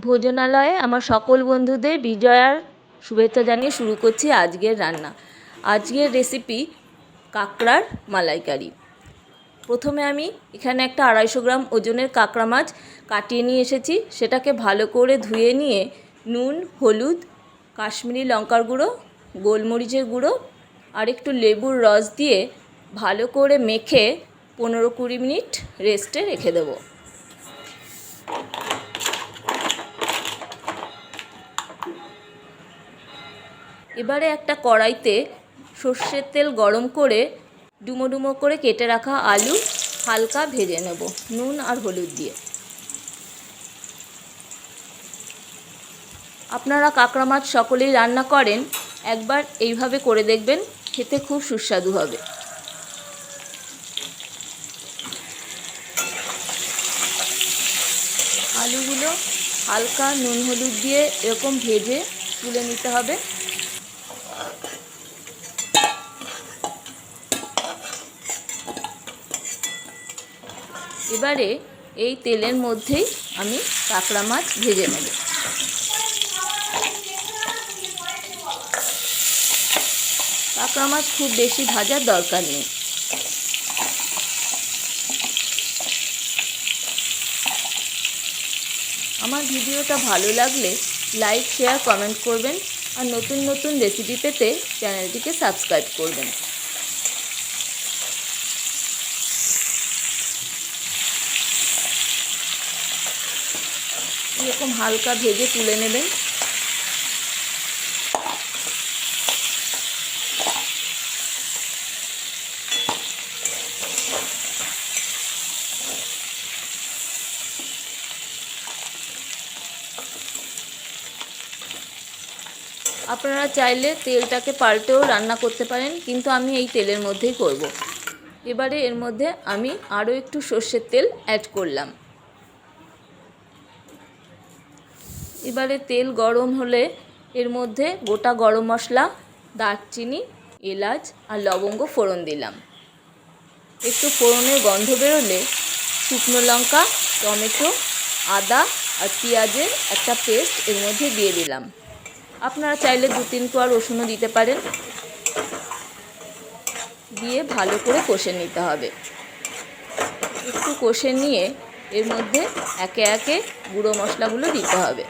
ভোজনালয়ে আমার সকল বন্ধুদের বিজয়ার শুভেচ্ছা জানিয়ে শুরু করছি আজকের রান্না। আজকের রেসিপি কাঁকড়ার মালাইকারি। প্রথমে আমি এখানে একটা 250 গ্রাম ওজনের কাঁকড়া মাছ কাটিয়ে নিয়ে এসেছি। সেটাকে ভালো করে ধুয়ে নিয়ে নুন, হলুদ, কাশ্মীরি লঙ্কার গুঁড়ো, গোলমরিচের গুঁড়ো আর একটু লেবুর রস দিয়ে ভালো করে মেখে 15-20 মিনিট রেস্টে রেখে দেবো। এবারে একটা কড়াইতে সর্ষের তেল গরম করে ডুমো ডুমো করে কেটে রাখা আলু হালকা ভেজে নেব নুন আর হলুদ দিয়ে। আপনারা কাঁকড়া মাছ সকলেই রান্না করেন, একবার এইভাবে করে দেখবেন, খেতে খুব সুস্বাদু হবে। আলুগুলো হালকা নুন হলুদ দিয়ে এরকম ভেজে তুলে নিতে হবে। এবারে এই তেলের মধ্যেই আমি কাঁকড়া মাছ ভেজে নেব। কাঁকড়া মাছ খুব বেশি ভাজার দরকার নেই। আমার ভিডিওটা ভালো লাগলে লাইক, শেয়ার, কমেন্ট করবেন আর নতুন নতুন রেসিপি পেতে চ্যানেলটিকে সাবস্ক্রাইব করবেন। এরকম হালকা ভেজে তুলে নেবেন। আপনারা চাইলে তেলটাকে পাল্টেও রান্না করতে পারেন, কিন্তু আমি এই তেলের মধ্যেই করব। এবারে এর মধ্যে আমি আরও একটু সর্ষের তেল অ্যাড করলাম। এবারে তেল গরম হলে এর মধ্যে গোটা গরম মশলা, দারচিনি, এলাচ আর লবঙ্গ ফোড়ন দিলাম। একটু ফোড়নের গন্ধ বেরোলে শুকনো লঙ্কা, টমেটো, আদা আর পেঁয়াজের একটা পেস্ট এর মধ্যে দিয়ে দিলাম। আপনারা চাইলে 2-3 কোয়া রসুনও দিতে পারেন। দিয়ে ভালো করে কষে নিতে হবে। একটু কষে নিয়ে এর মধ্যে একে একে গুঁড়ো মশলাগুলো দিতে হবে।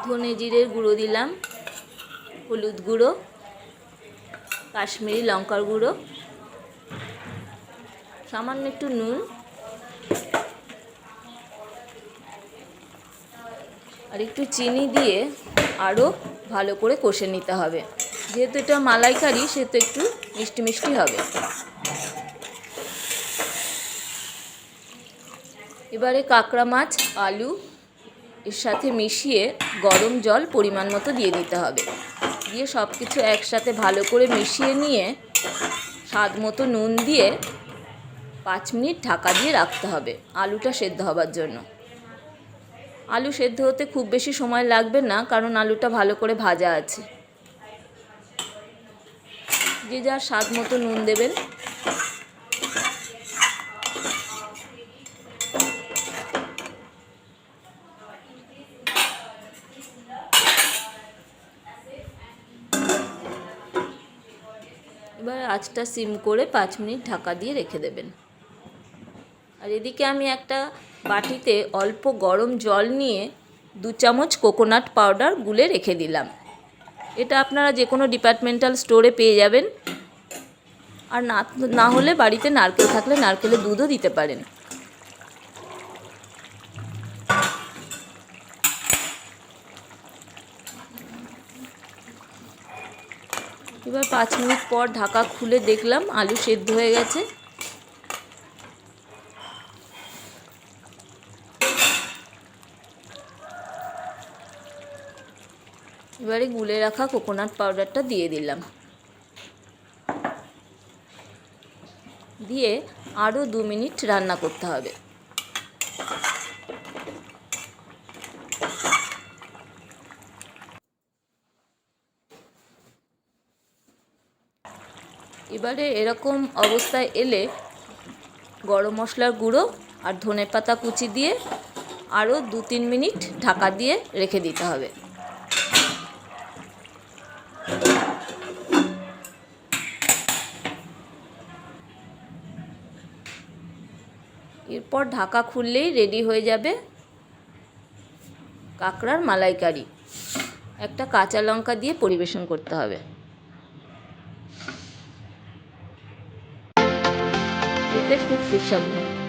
ধনে জিরের গুঁড়ো দিলাম, হলুদ গুঁড়ো, কাশ্মীরি লঙ্কার গুঁড়ো, সামান্য একটু নুন আর একটু চিনি দিয়ে আরও ভালো করে কষে নিতে হবে। যেহেতু এটা মালাইকারি সেহেতু একটু মিষ্টি মিষ্টি হবে। এবারে কাঁকড়া মাছ, আলু এর সাথে মিশিয়ে গরম জল পরিমাণ মতো দিয়ে দিতে হবে। দিয়ে সব কিছু একসাথে ভালো করে মিশিয়ে নিয়ে স্বাদ মতো নুন দিয়ে 5 মিনিট ঢাকা দিয়ে রাখতে হবে আলুটা সেদ্ধ হবার জন্য। আলু সেদ্ধ হতে খুব বেশি সময় লাগবে না, কারণ আলুটা ভালো করে ভাজা আছে। যে যার স্বাদ মতো নুন দেবেন। এবার আঁচটা সিম করে 5 মিনিট ঢাকা দিয়ে রেখে দেবেন। আর এদিকে আমি একটা বাটিতে অল্প গরম জল নিয়ে 2 চামচ কোকোনাট পাউডার গুলে রেখে দিলাম। এটা আপনারা যে কোনো ডিপার্টমেন্টাল স্টোরে পেয়ে যাবেন। আর না হলে বাড়িতে নারকেল থাকলে নারকেলের দুধও দিতে পারেন। এবার 5 মিনিট পর ঢাকা খুলে দেখলাম আলু সেদ্ধ হয়ে গেছে। এবারে গুলে রাখা কোকোনাট পাউডারটা দিয়ে দিলাম। দিয়ে আরও 2 মিনিট রান্না করতে হবে। এবারে এরকম অবস্থায় এলে গরম মশলার গুঁড়ো আর ধনেপাতা কুচি দিয়ে আরও 2-3 মিনিট ঢাকা দিয়ে রেখে দিতে হবে। এরপর ঢাকা খুললেই রেডি হয়ে যাবে কাঁকড়ার মালাইকারি। একটা কাঁচা লঙ্কা দিয়ে পরিবেশন করতে হবে। এতে খুব সুস্বাদু।